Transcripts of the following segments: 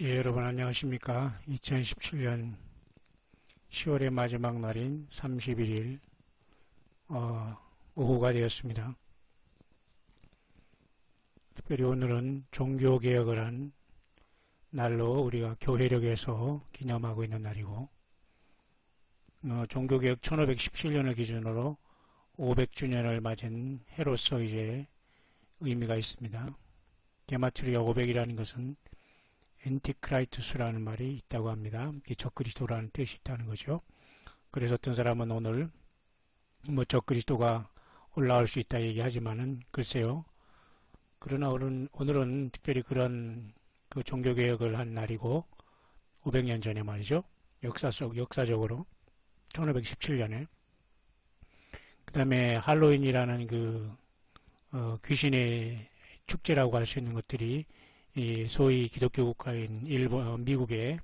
예, 여러분 안녕하십니까. 2017년 10월의 마지막 날인 31일 오후가 되었습니다. 특별히 오늘은 종교개혁을 한 날로 우리가 교회력에서 기념하고 있는 날이고, 종교개혁 1517년을 기준으로 500주년을 맞은 해로서 이제 의미가 있습니다. 게마트리아 500이라는 것은 엔티크라이투스라는 말이 있다고 합니다. 적그리스도라는 뜻이 있다는 거죠. 그래서 어떤 사람은 오늘 적그리스도가 올라올 수 있다 얘기하지만은 글쎄요. 그러나 오늘은 특별히 그런 그 종교개혁을 한 날이고 500년 전에 말이죠. 역사적으로 1517년에 그 다음에 할로윈이라는 귀신의 축제라고 할 수 있는 것들이 소위 기독교 국가인 미국을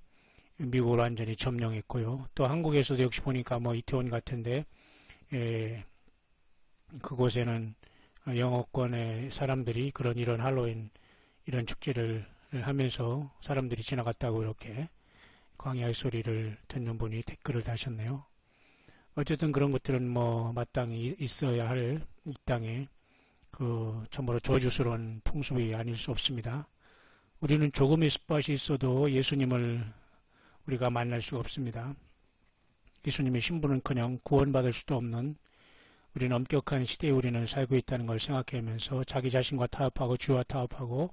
완전히 점령했고요. 또 한국에서도 역시 보니까 이태원 같은데 그곳에는 영어권의 사람들이 이런 할로윈 이런 축제를 하면서 사람들이 지나갔다고 이렇게 광야의 소리를 듣는 분이 댓글을 다셨네요. 어쨌든 그런 것들은 마땅히 있어야 할 이 땅에 참으로 저주스러운 풍습이 아닐 수 없습니다. 우리는 조금의 스팟이 있어도 예수님을 우리가 만날 수가 없습니다. 예수님의 신분은커녕 구원받을 수도 없는 우리는 엄격한 시대에 우리는 살고 있다는 걸 생각하면서 자기 자신과 타협하고 주와 타협하고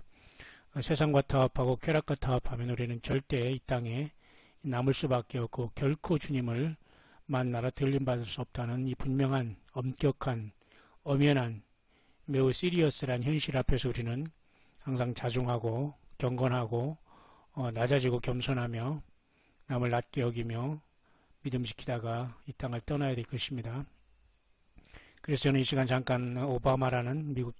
세상과 타협하고 쾌락과 타협하면 우리는 절대 이 땅에 남을 수밖에 없고 결코 주님을 만나러 들림받을 수 없다는 이 분명한 엄격한 엄연한 매우 시리어스한 현실 앞에서 우리는 항상 자중하고 경건하고 낮아지고 겸손하며 남을 낮게 여기며 믿음지키다가 이 땅을 떠나야 될 것입니다. 그래서 저는 이 시간 잠깐 오바마라는 미국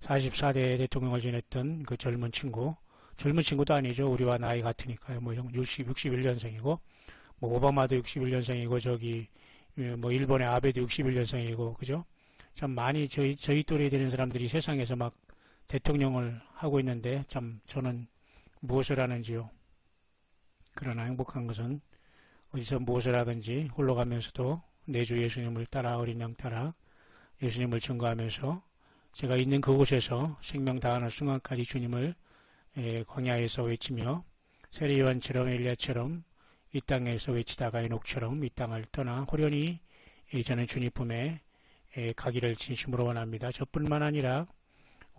44대 대통령을 지냈던 그 젊은 친구도 아니죠. 우리와 나이 같으니까요. 61년생이고 오바마도 61년생이고 일본의 아베도 61년생이고 그죠? 참 많이 저희 또래 되는 사람들이 세상에서 막 대통령을 하고 있는데 참 저는 무엇을 하는지요. 그러나 행복한 것은 어디서 무엇을 하든지 홀로 가면서도 내 주 예수님을 따라 어린 양 따라 예수님을 증거하면서 제가 있는 그곳에서 생명 다하는 순간까지 주님을 광야에서 외치며 세례요한처럼 엘리야처럼 이 땅에서 외치다가 에녹처럼 이 땅을 떠나 호련히 저는 주님 품에 가기를 진심으로 원합니다. 저뿐만 아니라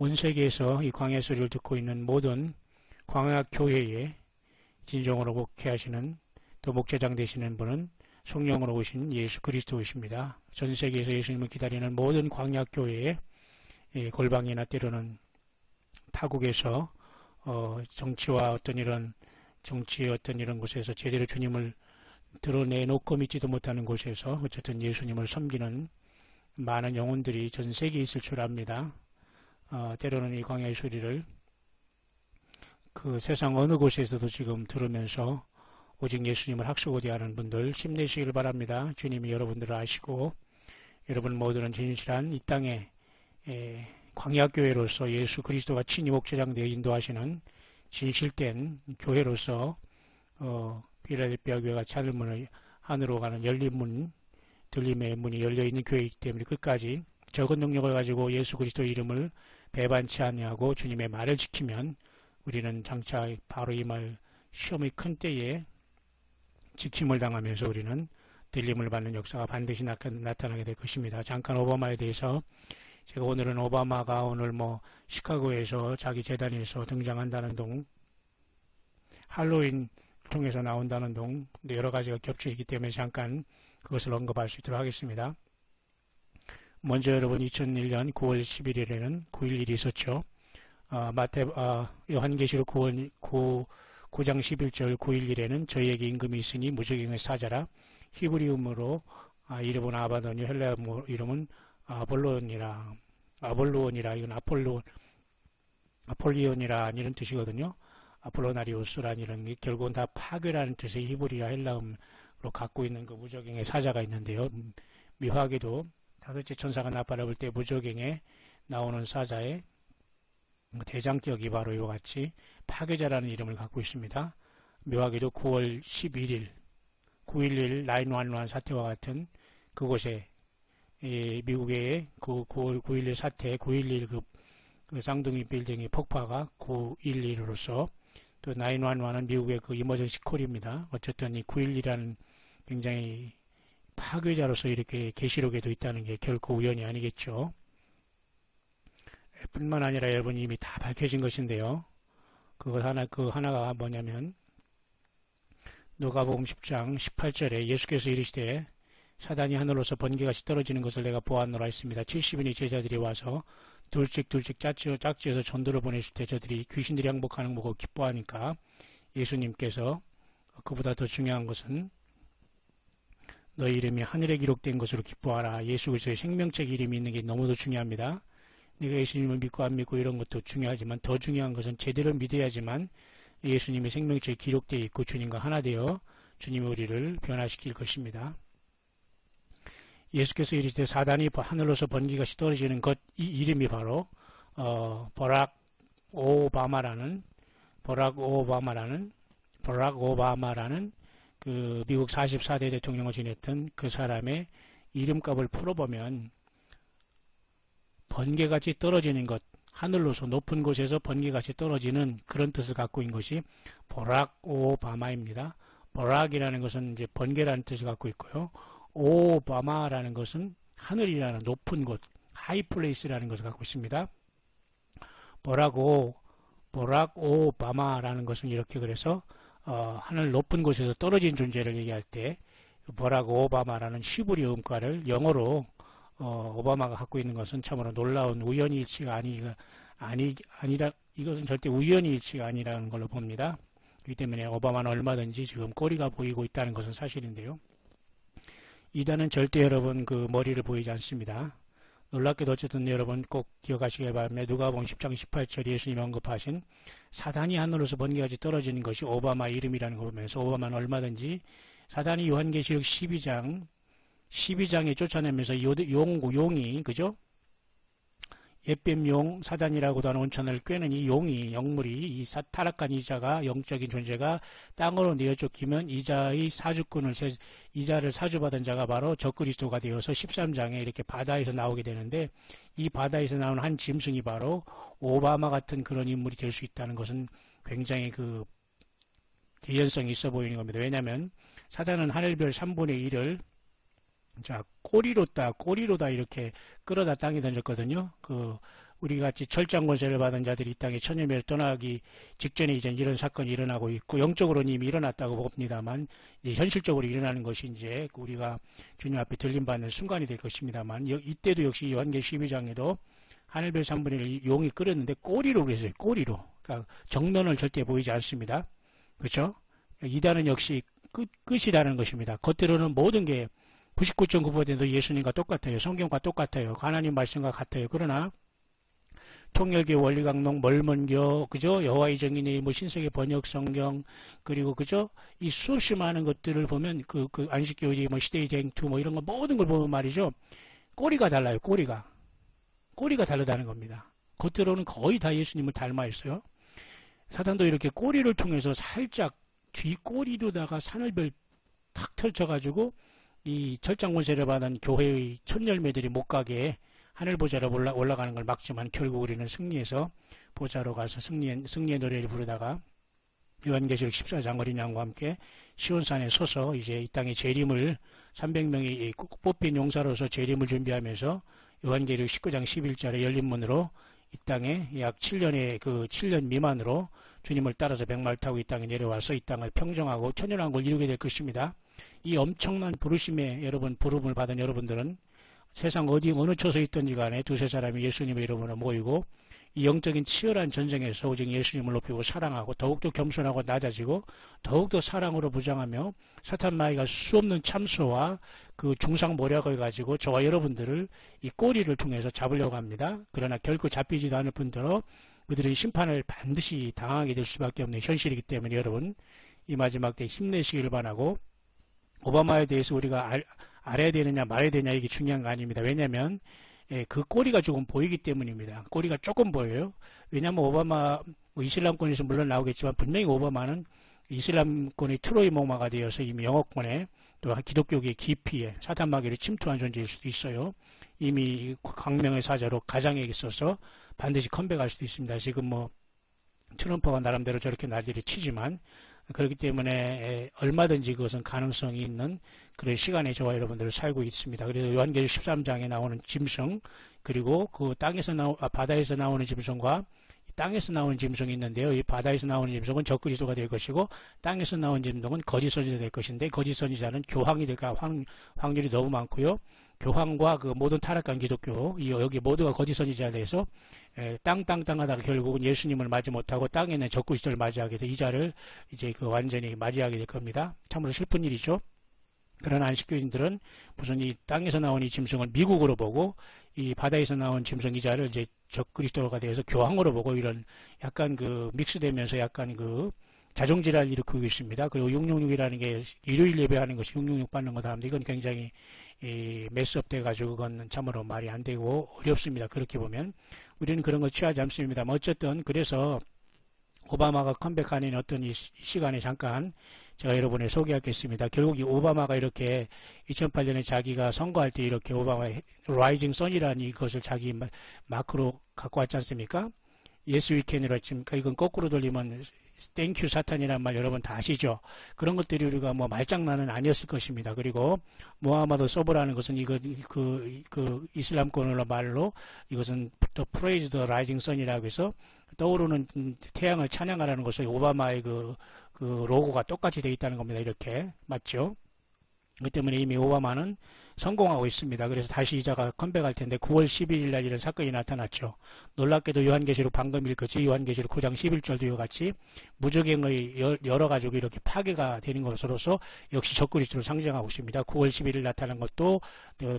온 세계에서 이 광야 소리를 듣고 있는 모든 광야 교회에 진정으로 목회하시는 또 목회장 되시는 분은 성령으로 오신 예수 그리스도이십니다. 전 세계에서 예수님을 기다리는 모든 광야 교회에 골방이나 때로는 타국에서 정치의 어떤 이런 곳에서 제대로 주님을 드러내놓고 믿지도 못하는 곳에서 어쨌든 예수님을 섬기는 많은 영혼들이 전 세계에 있을 줄 압니다. 때로는 이 광야의 소리를 그 세상 어느 곳에서도 지금 들으면서 오직 예수님을 학수고대하는 분들 힘내시길 바랍니다. 주님이 여러분들을 아시고 여러분 모두는 진실한 이 땅에 광야교회로서 예수 그리스도가 친히 목회장 되어 인도하시는 진실된 교회로서 필라델피아 교회가 하늘문을 하늘로 가는 열린 문 들림의 문이 열려있는 교회이기 때문에 끝까지 적은 능력을 가지고 예수 그리스도 이름을 배반치 아니하고 주님의 말을 지키면 우리는 장차 바로 이 말 시험의 큰 때에 지킴을 당하면서 우리는 들림을 받는 역사가 반드시 나타나게 될 것입니다. 잠깐 오바마에 대해서 제가 오늘은 오바마가 오늘 시카고에서 자기 재단에서 등장한다는 할로윈 통해서 나온다는 여러 가지가 겹쳐 있기 때문에 잠깐 그것을 언급할 수 있도록 하겠습니다. 먼저 여러분 2001년 9월 11일에는 9.11이 있었죠. 요한계시록 9장 11절 9.11에는 저희에게 임금이 있으니 무적행의 사자라 히브리음으로 이름은 아바돈이 헬라 이름은 아볼론이라 이건 아폴리온이라 이런 뜻이거든요. 아폴로나리우스라는 이런 게 결국은 다 파괴라는 뜻의 히브리와 헬라음으로 갖고 있는 그 무적행의 사자가 있는데요. 미화에도 다섯째 천사가 나팔을 불 때 무적행에 나오는 사자의 대장격이 바로 이와 같이 파괴자라는 이름을 갖고 있습니다. 묘하게도 9월 11일 9.11 9.11 사태와 같은 그곳에 미국의 그 9월 9.11 사태 9.11 그 쌍둥이 빌딩의 폭파가 9.11으로서 또 9.11은 미국의 그 이머전시 콜입니다. 어쨌든 이 9.11이라는 굉장히 파괴자로서 이렇게 계시록에도 있다는 게 결코 우연이 아니겠죠. 뿐만 아니라 여러분 이미 다 밝혀진 것인데요. 그 하나가 뭐냐면 누가복음 10장 18절에 예수께서 이르시되 사단이 하늘로서 번개같이 떨어지는 것을 내가 보았노라 했습니다. 70인의 제자들이 와서 둘씩 짝지어서 전도를 보내실 때 저들이 귀신들이 항복하는 거 보고 기뻐하니까 예수님께서 그보다 더 중요한 것은 너희 이름이 하늘에 기록된 것으로 기뻐하라. 예수 그리스도의 생명책 이름이 있는 게 너무도 중요합니다. 네가 예수님을 믿고 안 믿고 이런 것도 중요하지만 더 중요한 것은 제대로 믿어야지만 예수님의 생명책에 기록되어 있고 주님과 하나 되어 주님이 우리를 변화시킬 것입니다. 예수께서 이르시되 사단이 하늘로서 번개같이 떨어지는 것, 이 이름이 바로 버락 오바마라는 그 미국 44대 대통령을 지냈던 그 사람의 이름값을 풀어보면 번개같이 떨어지는 것, 하늘로서 높은 곳에서 번개같이 떨어지는 그런 뜻을 갖고 있는 것이 버락 오바마입니다. 버락이라는 것은 이제 번개라는 뜻을 갖고 있고요. 오바마라는 것은 하늘이라는 높은 곳, 하이플레이스라는 것을 갖고 있습니다. 버락 오바마라는 것은 이렇게 그래서 하늘 높은 곳에서 떨어진 존재를 얘기할 때 버락 오바마라는 히브리 음가를 영어로 오바마가 갖고 있는 것은 참으로 놀라운 우연히 일치가 아니라 이것은 절대 우연히 일치가 아니라는 걸로 봅니다. 그렇기 때문에 오바마는 얼마든지 지금 꼬리가 보이고 있다는 것은 사실인데요. 이단은 절대 여러분 그 머리를 보이지 않습니다. 놀랍게도 어쨌든 여러분 꼭 기억하시길 바랍니다. 누가복음 10장 18절 예수님이 언급하신 사단이 하늘로서 번개같이 떨어지는 것이 오바마 이름이라는 걸 보면서 오바마는 얼마든지 사단이 요한계시록 12장에 쫓아내면서 용이 그죠? 옛뱀용 사단이라고도 하는 온천을 꿰는 이 용이 영물이 이 타락한 이자가 영적인 존재가 땅으로 내어쫓기면 이자의 사주권을 이자를 사주받은 자가 바로 적그리스도가 되어서 13장에 이렇게 바다에서 나오게 되는데 이 바다에서 나오는 한 짐승이 바로 오바마 같은 그런 인물이 될 수 있다는 것은 굉장히 그 개연성이 있어 보이는 겁니다. 왜냐하면 사단은 하늘별 3분의 1을 자, 꼬리로다 이렇게 끌어다 땅에 던졌거든요. 우리 같이 철장 권세를 받은 자들이 이 땅에 천년매를 떠나기 직전에 이제 이런 사건이 일어나고 있고, 영적으로는 이미 일어났다고 봅니다만, 이제 현실적으로 일어나는 것이 이제 우리가 주님 앞에 들림받는 순간이 될 것입니다만, 이때도 역시 요한계시록 12장에도 하늘별 3분의 1 용이 끌었는데 꼬리로 그랬어요. 꼬리로. 그러니까 정면을 절대 보이지 않습니다. 그렇죠? 이단은 역시 끝이라는 것입니다. 겉으로는 모든 게 99.9% 예수님과 똑같아요. 성경과 똑같아요. 하나님 말씀과 같아요. 그러나 통일교 원리강론 멀먼교 그죠? 여호와의 정인의 뭐 신세계 번역 성경 그리고 그죠? 이 수없이 많은 것들을 보면 그 안식교의 뭐 시대의 쟁투 뭐 이런 거 모든 걸 보면 말이죠. 꼬리가 달라요. 꼬리가 다르다는 겁니다. 겉으로는 거의 다 예수님을 닮아 있어요. 사단도 이렇게 꼬리를 통해서 살짝 뒷꼬리로다가 산을별 탁 펼쳐가지고 이 철장 권세를 받은 교회의 천열매들이 못 가게 하늘 보좌로 올라가는 걸 막지만 결국 우리는 승리해서 보좌로 가서 승리의 노래를 부르다가 요한계시록 14장 어린 양과 함께 시온산에 서서 이제 이 땅에 재림을 300명이 뽑힌 용사로서 재림을 준비하면서 요한계시록 19장 11절에 열린 문으로 이 땅에 약 7년 미만으로 주님을 따라서 백마를 타고 이 땅에 내려와서 이 땅을 평정하고 천연왕국을 이루게 될 것입니다. 이 엄청난 부르심에 부름을 받은 여러분들은 세상 어느 처소에 있든지 간에 두세 사람이 예수님의 이름으로 모이고 이 영적인 치열한 전쟁에서 오직 예수님을 높이고 사랑하고 더욱더 겸손하고 낮아지고 더욱더 사랑으로 무장하며 사탄 마귀가 수없는 참소와 그 중상모략을 가지고 저와 여러분들을 이 꼬리를 통해서 잡으려고 합니다. 그러나 결코 잡히지도 않을 뿐더러 그들은 심판을 반드시 당하게 될 수밖에 없는 현실이기 때문에 여러분 이 마지막 때 힘내시기를 바라고 오바마에 대해서 우리가 알아야 되느냐 말아야 되느냐 이게 중요한 거 아닙니다. 왜냐하면 예, 그 꼬리가 조금 보이기 때문입니다. 꼬리가 조금 보여요. 왜냐하면 오바마 뭐 이슬람권에서 물론 나오겠지만 분명히 오바마는 이슬람권의 트로이 목마가 되어서 이미 영어권에 또 기독교계의 깊이에 사탄 마귀를 침투한 존재일 수도 있어요. 이미 광명의 사자로 가장에 있어서 반드시 컴백할 수도 있습니다. 지금 뭐 트럼프가 나름대로 저렇게 난리를 치지만 그렇기 때문에 얼마든지 그것은 가능성이 있는 그런 시간에 저와 여러분들을 살고 있습니다. 그래서 요한계시록 13장에 나오는 짐승 그리고 그 바다에서 나오는 짐승과 땅에서 나오는 짐승이 있는데요. 이 바다에서 나오는 짐승은 적그리스도가 될 것이고 땅에서 나오는 짐승은 거짓 선지자가 될 것인데 거짓 선지자는 교황이 될 확률이 너무 많고요. 교황과 그 모든 타락한 기독교 여기 모두가 거짓 선지자에 대해서 땅 하다가 결국은 예수님을 맞이 못하고 땅에 있는 적그리스도를 맞이하게 돼서 이자를 이제 그 완전히 맞이하게 될 겁니다. 참으로 슬픈 일이죠. 그러나 안식교인들은 무슨 이 땅에서 나온 이 짐승을 미국으로 보고 이 바다에서 나온 짐승 이자를 이제 적그리스도가 되어서 교황으로 보고 이런 약간 그 믹스되면서 약간 그 자존질환을 일으키고 있습니다. 그리고 666이라는 게 일요일 예배하는 것이 666 받는 거다 하는데 이건 굉장히 메스업 돼가지고 그건 참으로 말이 안 되고 어렵습니다. 그렇게 보면 우리는 그런 걸 취하지 않습니다. 어쨌든 그래서 오바마가 컴백하는 어떤 이 시간에 잠깐 제가 여러분을 소개하겠습니다. 결국 이 오바마가 이렇게 2008년에 자기가 선거할 때 이렇게 오바마의 라이징 선이라는 이것을 자기 마크로 갖고 왔지 않습니까? 예스 위켄이라고 했습니까? 이건 거꾸로 돌리면 땡큐 사탄이라는 말 여러분 다 아시죠? 그런 것들이 우리가 뭐 말장난은 아니었을 것입니다. 그리고 모하마드 서브라는 것은 이거 그 이슬람권으로 말로 이것은 The Praise the Rising Sun이라고 해서 떠오르는 태양을 찬양하라는 것이 오바마의 그 로고가 똑같이 되어 있다는 겁니다. 이렇게 맞죠? 그 때문에 이미 오바마는 성공하고 있습니다. 그래서 다시 이자가 컴백할 텐데 9월 11일 날 이런 사건이 나타났죠. 놀랍게도 요한계시록 방금 읽었지 요한계시록 9장 11절도 이와 같이 무적행의 열어가지고 이렇게 파괴가 되는 것으로서 역시 적그리스도를 상징하고 있습니다. 9월 11일 나타난 것도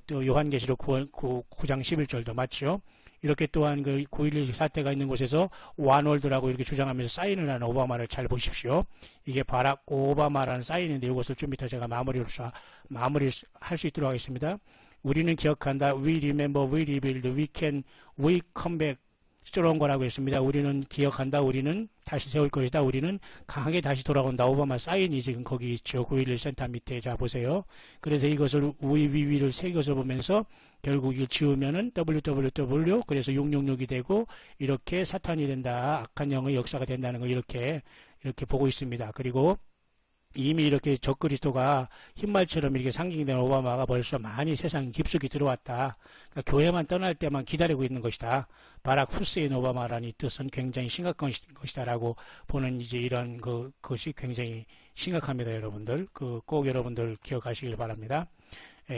또 요한계시록 9장 11절도 맞죠. 이렇게 또한 그 9.11 사태가 있는 곳에서 원월드라고 이렇게 주장하면서 사인을 하는 오바마를 잘 보십시오. 이게 바락 오바마라는 사인인데 이것을 좀 이따 제가 마무리할 수 있도록 하겠습니다. 우리는 기억한다. We remember, we rebuild, we can, we come back. 스트롱 거라고 했습니다. 우리는 기억한다. 우리는 다시 세울 것이다. 우리는 강하게 다시 돌아온다. 오바마 사인이 지금 거기 있죠. 9.11 센터 밑에. 자, 보세요. 그래서 이것을 위를 세 것을 보면서 결국 이걸 지우면은 www 그래서 666이 되고 이렇게 사탄이 된다. 악한 영의 역사가 된다는 거 이렇게 보고 있습니다. 그리고 이미 이렇게 적그리스도가 흰말처럼 이렇게 상징이 된 오바마가 벌써 많이 세상 깊숙이 들어왔다. 그러니까 교회만 떠날 때만 기다리고 있는 것이다. 바락 후세인 오바마라는 이 뜻은 굉장히 심각한 것이다라고 보는 이제 이런 것이 굉장히 심각합니다, 여러분들. 꼭 여러분들 기억하시길 바랍니다.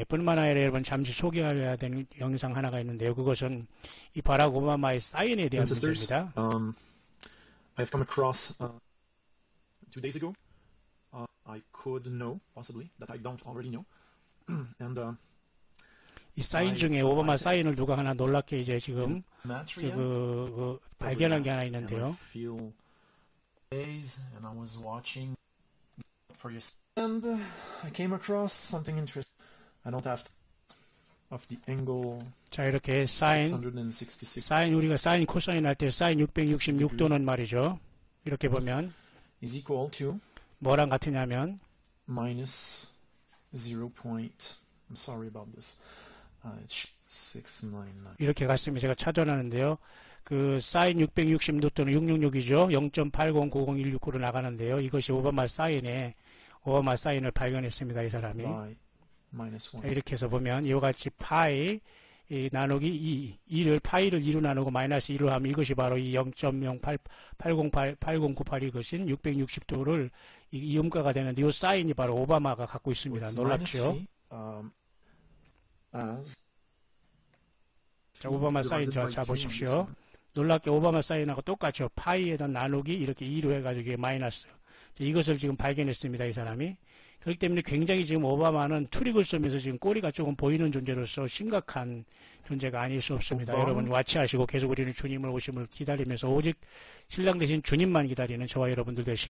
뿐만 아니라 여러분 잠시 소개해야 되는 영상 하나가 있는데요. 그것은 이 바락 오바마의 사인에 대한 문제입니다. I've come across 2 days ago. I could know, possibly, that I don't already know. And 이 사인 중에 오바마 사인을 누가 하나 놀랍게 이제 지금 발견한 게 하나 있는데요. And I was watching for your and I came across something interesting. I don't have of the angle. 자 이렇게 사인 우리가 사인 코사인 할 때 사인 666도는 말이죠. 이렇게 보면 is equal to 뭐랑 같으냐면 minus 0. I'm sorry about this. It's 699. 이렇게 같습니다. 제가 찾아놨는데요. 그 사인 660도 또는 666이죠. 0.80901696로 나가는데요. 이것이 오바마 사인을 발견했습니다. 이 사람이. 자, 이렇게 해서 보면 이와 같이 파이 나누기 2, 파이를 2로 나누고 마이너스 2로 하면 이것이 바로 이 0.088098 이것인 660도를 이 음가가 되는데 이 사인이 바로 오바마가 갖고 있습니다. 놀랍죠? 자, 오바마 사인 자 보십시오. 놀랍게 오바마 사인하고 똑같죠. 파이에다 나누기 이렇게 2로 해가지고 이게 마이너스. 자, 이것을 지금 발견했습니다. 이 사람이. 그렇기 때문에 굉장히 지금 오바마는 트릭을 쓰면서 지금 꼬리가 조금 보이는 존재로서 심각한 존재가 아닐 수 없습니다. 여러분 와치하시고 계속 우리는 주님을 오심을 기다리면서 오직 신랑 대신 주님만 기다리는 저와 여러분들 되시기